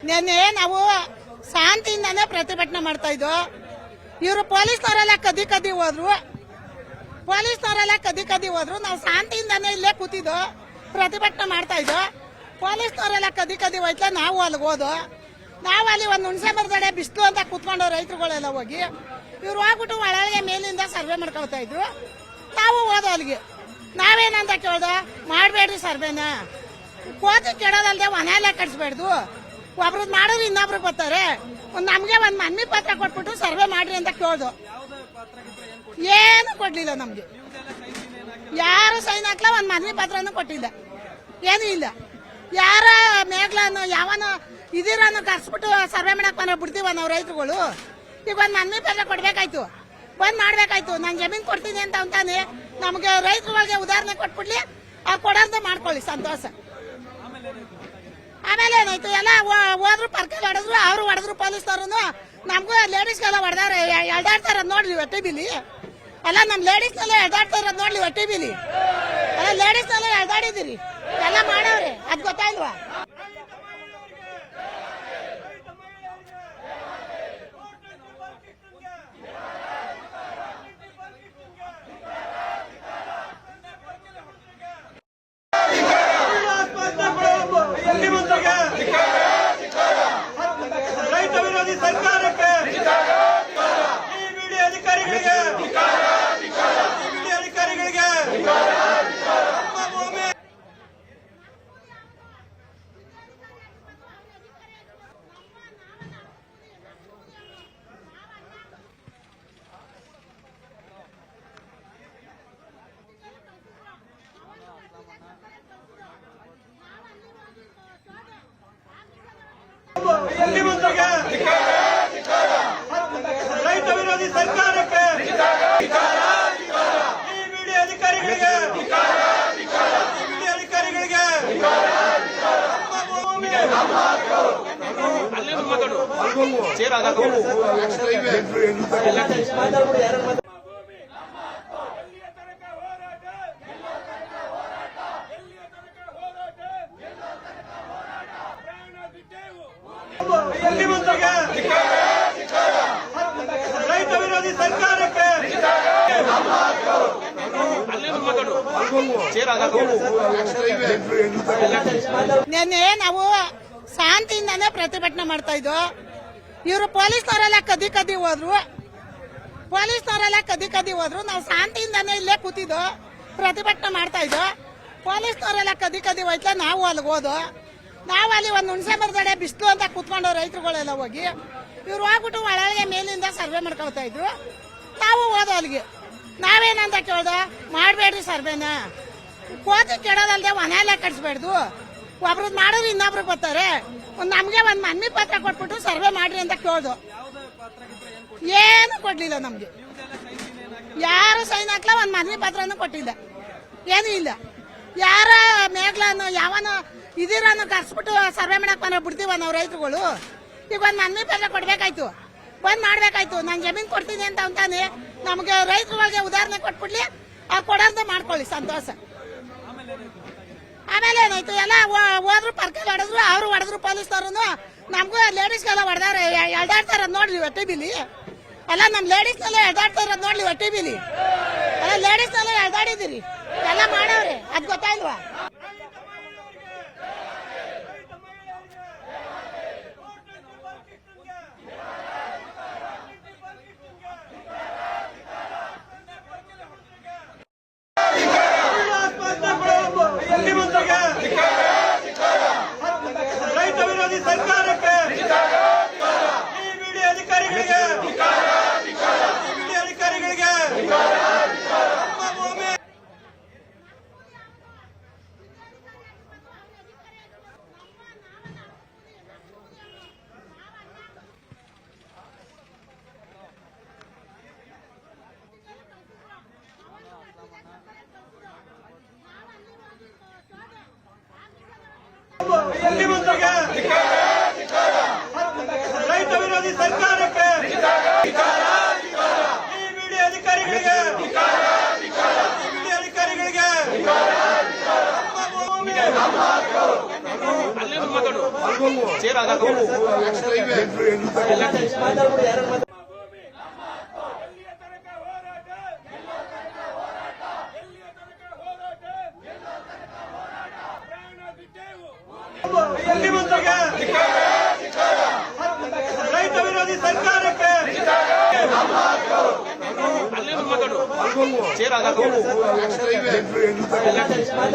ನೆನ್ನೆ ನಾವು ಶಾಂತಿಯಿಂದಾನೇ ಪ್ರತಿಭಟನೆ ಮಾಡ್ತಾ ಇದ್ವು. ಇವರು ಪೊಲೀಸ್ನವರೆಲ್ಲ ಕದ್ದಿ ಹೋದ್ರು. ನಾವು ಶಾಂತಿಯಿಂದಾನೇ ಇಲ್ಲೇ ಕೂತಿದ್ದು ಪ್ರತಿಭಟನೆ ಮಾಡ್ತಾ ಇದ್ವು. ಪೊಲೀಸ್ನವರೆಲ್ಲ ಕದ್ದಿ ಹೋಯ್ತಲ್ಲ, ನಾವು ಅಲ್ಲಿಗೆ ಹೋದು. ನಾವು ಅಲ್ಲಿ ಒಂದು ಹುಣಸೆ ಮರದಡೆ ಬಿಸಿಲು ಅಂತ ಕೂತ್ಕೊಂಡು ರೈತರುಗಳೆಲ್ಲ ಹೋಗಿ ಇವ್ರು ಹೋಗ್ಬಿಟ್ಟು ಒಳಗೆ ಮೇಲಿಂದ ಸರ್ವೆ ಮಾಡ್ಕೊಳ್ತಾ ಇದ್ರು. ನಾವು ಹೋದೋ ಅಲ್ಲಿಗೆ. ನಾವೇನಂತ ಕೇಳ್ದ, ಮಾಡಬೇಡ್ರಿ ಸರ್ವೆನ, ಕೋತಿ ಕೆಡೋದಲ್ದೆ ಮನೆಯಲ್ಲೇ ಕಟ್ಸ್ಬೇಡ್ದು, ಒಬ್ರದ್ ಮಾಡಿದ್ರೆ ಇನ್ನೊಬ್ರಿಗೆ ಬರ್ತಾರೆ, ನಮ್ಗೆ ಒಂದ್ ಮನವಿ ಪತ್ರ ಕೊಟ್ಬಿಟ್ಟು ಸರ್ವೆ ಮಾಡ್ರಿ ಅಂತ ಕೇಳ್ದು. ಏನು ಕೊಡ್ಲಿಲ್ಲ ನಮ್ಗೆ, ಯಾರು ಸೈನ್ ಹಾಕ್ಲ, ಒಂದ್ ಮನವಿ ಪತ್ರನೂ ಕೊಟ್ಟಿಲ್ಲ, ಏನೂ ಇಲ್ಲ. ಯಾರ ಮೇಗ್ಲನ್ನು ಯಾವನ ಇದಿರನ್ನು ಕರ್ಸ್ಬಿಟ್ಟು ಸರ್ವೆ ಮಾಡಕ್ ಬಂದ್ರೆ ಬಿಡ್ತೀವ ನಾವು ರೈತರುಗಳು. ಈಗ ಒಂದ್ ಮನವಿ ಪತ್ರ ಕೊಡ್ಬೇಕಾಯ್ತು, ಬಂದ್ ಮಾಡ್ಬೇಕಾಯ್ತು. ನಾನು ಜಮೀನ್ ಕೊಡ್ತೀನಿ ಅಂತ ಅಂತಾನೆ ನಮ್ಗೆ ರೈತರುಗಳಿಗೆ ಉದಾಹರಣೆ ಕೊಟ್ಬಿಡ್ಲಿ, ಆ ಕೊಡೋದ ಮಾಡ್ಕೊಳ್ಳಿ, ಸಂತೋಷ. ಆಮೇಲೆ ಏನಾಯ್ತು, ಎಲ್ಲ ಹೋದ್ರು ಪರ್ಕಲ್ ಹೊಡೆದ್ರು, ಅವ್ರು ಹೊಡೆದ್ರು ಪೊಲೀಸ್ನವ್ರು. ನಮಗೂ ಲೇಡೀಸ್ಗೆಲ್ಲ ಹೊಡೆದಾರೆ, ಎಳ್ದಾಡ್ತಾರದ್ ನೋಡ್ಲಿ ಹೊಟ್ಟೆ ಬಿಲಿ. ಅಲ್ಲ, ನಮ್ ಲೇಡೀಸ್ನೆಲ್ಲ ಎಳ್ದಾಡ್ತಾರದ್ ನೋಡ್ಲಿ ಹೊಟ್ಟೆ ಬಿಲಿ. ಅಲ್ಲ, ಲೇಡೀಸ್ನೆಲ್ಲ ಎಳ್ದಾಡಿದಿರಿ, ಎಲ್ಲ ಮಾಡವ್ರೆ, ಅದ್ ಗೊತ್ತಾಯ್ಲ್ವಾ? ರೈತ ವಿರೋಧಿ ಸರ್ಕಾರಕ್ಕೆ, ಅಧಿಕಾರಿಗಳಿಗೆ, ರೈತ ವಿರೋಧಿ ಸರ್ಕಾರಕ್ಕೆ, ಅಧಿಕಾರಿಗಳಿಗೆ, ರೈತ ವಿರೋಧಿ ಸರ್ಕಾರಕ್ಕೆ, ನೆನ್ನೆ ನಾವು ಶಾಂತಿಯಿಂದಾನೇ ಪ್ರತಿಭಟನೆ ಮಾಡ್ತಾ ಇದ್ವು. ಇವರು ಪೊಲೀಸ್ನವರೆಲ್ಲ ಕದ್ದಿ ಹೋದ್ರು. ನಾವು ಶಾಂತಿಯಿಂದಾನೇ ಇಲ್ಲೇ ಕೂತಿದ್ದು ಪ್ರತಿಭಟನೆ ಮಾಡ್ತಾ ಇದ್ವು. ಪೊಲೀಸ್ನವರೆಲ್ಲ ಕದ್ದಿ ಹೋಯ್ತಲ್ಲ, ನಾವು ಅಲ್ಲಿಗೆ ಹೋದು. ನಾವು ಅಲ್ಲಿ ಒಂದು ಹುಣಸೆ ಮರದಡೆ ಬಿಸಿಲು ಅಂತ ಕೂತ್ಕೊಂಡು ರೈತರುಗಳೆಲ್ಲ ಹೋಗಿ ಇವ್ರು ಹೋಗ್ಬಿಟ್ಟು ಒಳಗೆ ಮೇಲಿಂದ ಸರ್ವೆ ಮಾಡ್ಕೊಳ್ತಾ ಇದ್ರು. ನಾವು ಹೋದೋ ಅಲ್ಲಿಗೆ. ನಾವೇನಂತ ಕೇಳ್ದ, ಮಾಡಬೇಡ್ರಿ ಸರ್ವೆನ, ಕೋತಿ ಕೆಡೋದಲ್ದೆ ಮನೆಯಲ್ಲೇ ಕಟ್ಸ್ಬೇಡ್ದು, ಒಬ್ರದ್ ಮಾಡಿದ್ರೆ ಇನ್ನೊಬ್ರಿಗೆ ಬರ್ತಾರೆ, ನಮ್ಗೆ ಒಂದ್ ಮನವಿ ಪತ್ರ ಕೊಟ್ಬಿಟ್ಟು ಸರ್ವೆ ಮಾಡ್ರಿ ಅಂತ ಕೇಳ್ದು. ಏನು ಕೊಡ್ಲಿಲ್ಲ ನಮ್ಗೆ, ಯಾರು ಸೈನ್ ಹಾಕ್ಲ, ಒಂದ್ ಮನವಿ ಪತ್ರನೂ ಕೊಟ್ಟಿಲ್ಲ, ಏನೂ ಇಲ್ಲ. ಯಾರ ಮೇಗ್ಲನ್ನು ಯಾವನ ಇದಿರನ್ನು ಕರ್ಸ್ಬಿಟ್ಟು ಸರ್ವೆ ಮಾಡಕ್ ಬಂದ್ರೆ ಬಿಡ್ತೀವ ನಾವು ರೈತರುಗಳು. ಈಗ ಒಂದ್ ಮನವಿ ಪತ್ರ ಕೊಡ್ಬೇಕಾಯ್ತು, ಬಂದ್ ಮಾಡ್ಬೇಕಾಯ್ತು. ನಾನು ಜಮೀನ್ ಕೊಡ್ತೀನಿ ಅಂತ ಅಂತಾನೆ ನಮ್ಗೆ ರೈತರುಗಳಿಗೆ ಉದಾಹರಣೆ ಕೊಟ್ಬಿಡ್ಲಿ, ಆ ಕೊಡೋದ ಮಾಡ್ಕೊಳ್ಳಿ, ಸಂತೋಷ. ಆಮೇಲೆ ಏನಾಯ್ತು, ಎಲ್ಲ ಹೋದ್ರು ಪರ್ಕಲ್ ಹೊಡೆದ್ರು, ಅವ್ರು ಹೊಡೆದ್ರು ಪೊಲೀಸ್ನವ್ರು. ನಮಗೂ ಲೇಡೀಸ್ಗೆಲ್ಲ ಹೊಡೆದಾರೆ, ಎಳ್ದಾಡ್ತಾರದ್ ನೋಡ್ಲಿ ಹೊಟ್ಟೆ ಬಿಲಿ. ಅಲ್ಲ, ನಮ್ ಲೇಡೀಸ್ನೆಲ್ಲ ಎಳ್ದಾಡ್ತಾರದ್ ನೋಡ್ಲಿ ಹೊಟ್ಟೆ ಬಿಲಿ. ಅಲ್ಲ, ಲೇಡೀಸ್ನೆಲ್ಲ ಎಳ್ದಾಡಿದಿರಿ, ಎಲ್ಲ ಮಾಡವ್ರೆ, ಅದ್ ಗೊತ್ತಾಯ್ಲ್ವಾ? ರೈತ ವಿರೋಧಿ ಸರ್ಕಾರಕ್ಕೆ, ಅಧಿಕಾರಿಗಳಿಗೆ, ಮುಖ್ಯಮಂತ್ರಿಗೆ ರೈತ ವಿರೋಧಿ ಸರ್ಕಾರಕ್ಕೆ